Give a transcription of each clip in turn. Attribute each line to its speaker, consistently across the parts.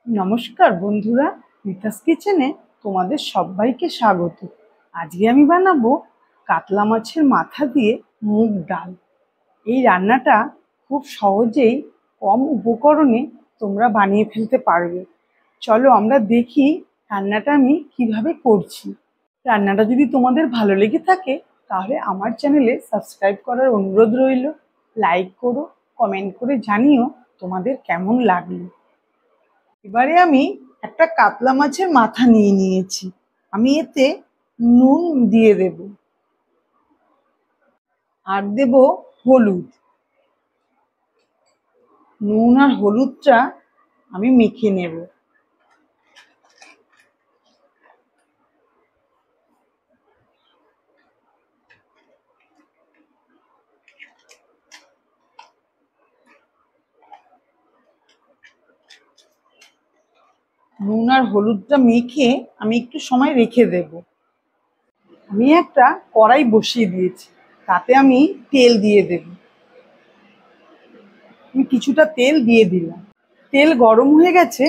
Speaker 1: নমস্কার বন্ধুরা, মিতাস কিচেনে তোমাদের সবাইকে স্বাগত। আজকে আমি বানাবো কাতলা মাছের মাথা দিয়ে মুগ ডাল। এই রান্নাটা খুব সহজেই কম উপকরণে তোমরা বানিয়ে ফেলতে পারবে। চলো আমরা দেখি রান্নাটা আমি কিভাবে করছি। রান্নাটা যদি তোমাদের ভালো লেগে থাকে তাহলে আমার চ্যানেলে সাবস্ক্রাইব করার অনুরোধ রইল। লাইক করো, কমেন্ট করে জানিও তোমাদের কেমন লাগলো। এবারে আমি একটা কাতলা মাছের মাথা নিয়ে নিয়েছি। আমি এতে নুন দিয়ে দেব আর দেব হলুদ। নুন আর হলুদটা আমি মেখে নেব। নুন আর হলুদটা মেখে আমি একটু সময় রেখে দেব। আমি একটা কড়াই বসিয়ে দিয়েছি, তাতে আমি তেল দিয়ে দেব। আমি কিছুটা তেল দিয়ে দিলাম। তেল গরম হয়ে গেছে,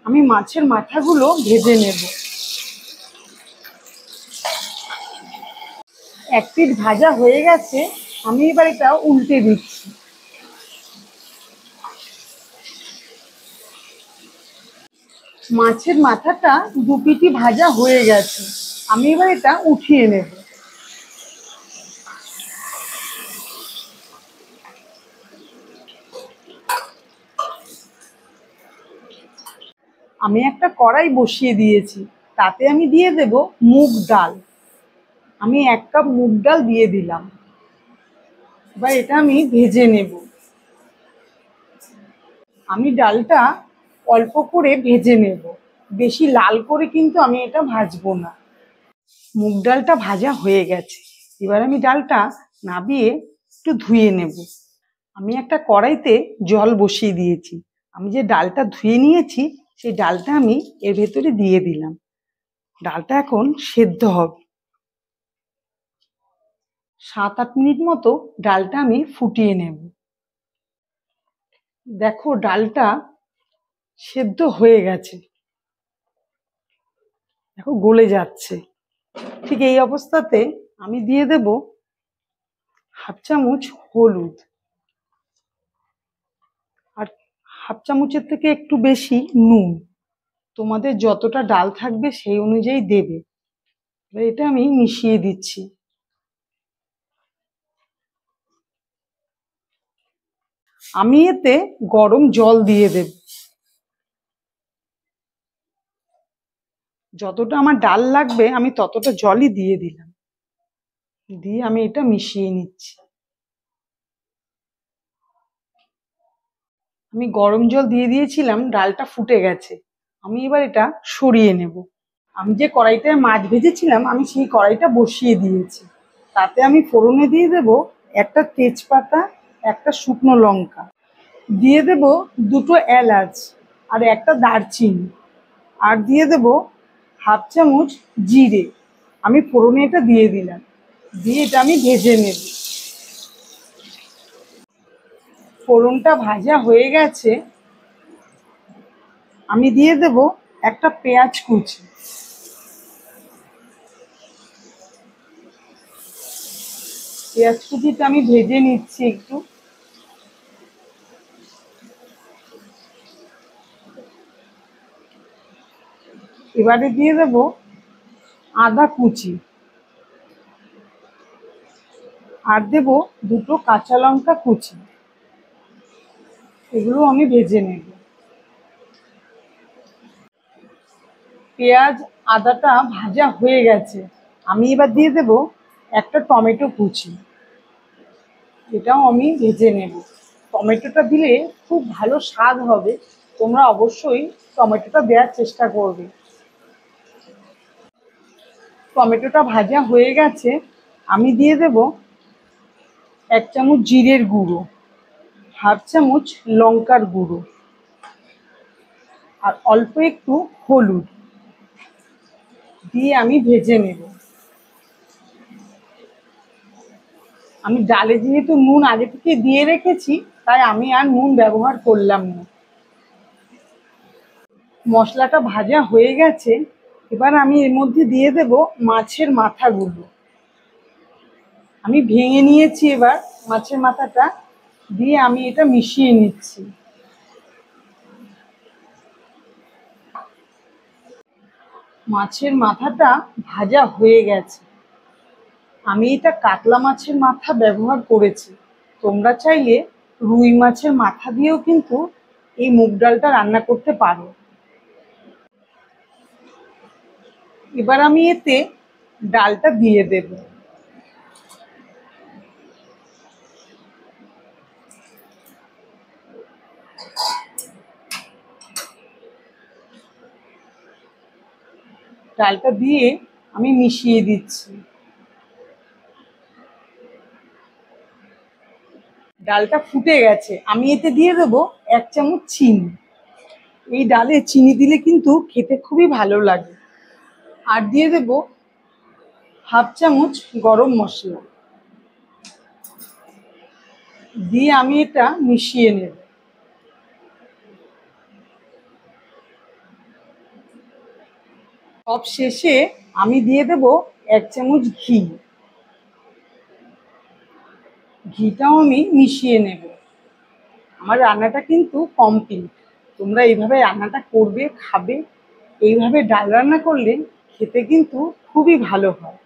Speaker 1: আমি মাছের মাথাগুলো ভেজে নেব। এক পিঠ ভাজা হয়ে গেছে, আমি এবার এটা উল্টে দিচ্ছি। মাছের মাথাটা দু পিঠই ভাজা হয়ে গেছে, আমি এবার এটা উঠিয়ে নেব। আমি একটা কড়াই বসিয়ে দিয়েছি, তাতে আমি দিয়ে দেব মুগ ডাল। আমি 1 কাপ মুগ ডাল দিয়ে দিলাম। এবার এটা আমি ভেজে নেব। আমি ডালটা অল্প করে ভেজে নেব, বেশি লাল করে কিন্তু আমি এটা ভাজবো না। মুগ ডালটা ভাজা হয়ে গেছে, এবার আমি ডালটা নাবিয়ে একটু ধুয়ে নেব। আমি একটা কড়াইতে জল বসিয়ে দিয়েছি। আমি যে ডালটা ধুয়ে নিয়েছি সেই ডালটা আমি এর ভেতরে দিয়ে দিলাম। ডালটা এখন সেদ্ধ হবে। 7-8 মিনিট মতো ডালটা আমি ফুটিয়ে নেব। দেখো ডালটা সেদ্ধ হয়ে গেছে, দেখো গলে যাচ্ছে। ঠিক এই অবস্থাতে আমি দিয়ে দেব 1/2 চামচ হলুদ আর 1/2 চামচের থেকে একটু বেশি নুন। তোমাদের যতটা ডাল থাকবে সেই অনুযায়ী দেবে। এবার এটা আমি মিশিয়ে দিচ্ছি। আমি এতে গরম জল দিয়ে দেব। যতটা আমার ডাল লাগবে আমি ততটা জলই দিয়ে দিলাম। দিয়ে আমি এটা মিশিয়ে নিচ্ছি। আমি গরম জল দিয়ে দিয়েছিলাম, ডালটা ফুটে গেছে। আমি এবার এটা সরিয়ে নেব। আমি যে কড়াইটায় মাছ ভেজেছিলাম আমি সেই কড়াইটা বসিয়ে দিয়েছি। তাতে আমি ফোড়নে দিয়ে দেব একটা তেজপাতা, একটা শুকনো লঙ্কা, দিয়ে দেব 2টো এলাচ আর একটা দারচিনি, আর দিয়ে দেব 1/2 চামচ জিরে। আমি ফোড়নে এটা দিয়ে দিলাম, দিয়ে এটা আমি ভেজে নেব। ফোড়নটা ভাজা হয়ে গেছে, আমি দিয়ে দেব একটা পেঁয়াজ কুচি। পেঁয়াজ কুচিটা আমি ভেজে নিচ্ছি একটু। এবারে দিয়ে দেব আদা কুচি, আর দেব 2টো কাঁচা লঙ্কা কুচি। এগুলো আমি ভেজে নেব। পেঁয়াজ আদাটা ভাজা হয়ে গেছে, আমি এবার দিয়ে দেব একটা টমেটো কুচি। এটাও আমি ভেজে নেব। টমেটোটা দিলে খুব ভালো স্বাদ হবে, তোমরা অবশ্যই টমেটোটা দেওয়ার চেষ্টা করবে। টমেটোটা ভাজা হয়ে গেছে, আমি দিয়ে দেব 1 চামচ জিরের গুঁড়ো, 1/2 চামচ লঙ্কার গুঁড়ো, আর অল্প একটু হলুদ দিয়ে আমি ভেজে নেব। আমি ডালে যেহেতু নুন আগে থেকে দিয়ে রেখেছি, তাই আমি আর নুন ব্যবহার করলাম না। মশলাটা ভাজা হয়ে গেছে। এবার আমি এর মধ্যে দিয়ে দেব মাছের মাথাগুলো। আমি ভেঙে নিয়েছি। এবার মাছের মাথাটা দিয়ে আমি এটা মিশিয়ে নিচ্ছি। মাছের মাথাটা ভাজা হয়ে গেছে। আমি এটা কাতলা মাছের মাথা ব্যবহার করেছি। তোমরা চাইলে রুই মাছের মাথা দিয়েও কিন্তু এই মুগ ডালটা রান্না করতে পারো। এবার আমি এতে ডালটা দিয়ে দেব। ডালটা দিয়ে আমি মিশিয়ে দিচ্ছি। ডালটা ফুটে গেছে। আমি এতে দিয়ে দেবো 1 চামচ চিনি। এই ডালে চিনি দিলে কিন্তু খেতে খুবই ভালো লাগে। আর দিয়ে দেব 1/2 চামচ গরম মশলা। দিয়ে আমি এটা মিশিয়ে নেব। সব শেষে আমি দিয়ে দেব 1 চামচ ঘি। ঘিটাও আমি মিশিয়ে নেব। আমার রান্নাটা কিন্তু কমপ্লিট। তোমরা এইভাবে রান্নাটা করবে, খাবে। এইভাবে ডাল রান্না করলে খেতে কিন্তু খুবই ভালো হয়।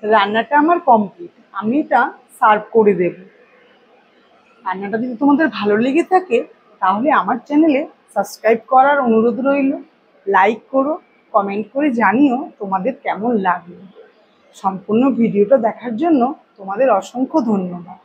Speaker 1: রান্নাটা আমার কমপ্লিট। আমি এটা সার্ভ করে দেব। রান্নাটা যদি তোমাদের ভালো লেগে থাকে তাহলে আমার চ্যানেলে সাবস্ক্রাইব করার অনুরোধ রইল। লাইক করো, কমেন্ট করে জানিও তোমাদের কেমন লাগলো। সম্পূর্ণ ভিডিওটা দেখার জন্য তোমাদের অসংখ্য ধন্যবাদ।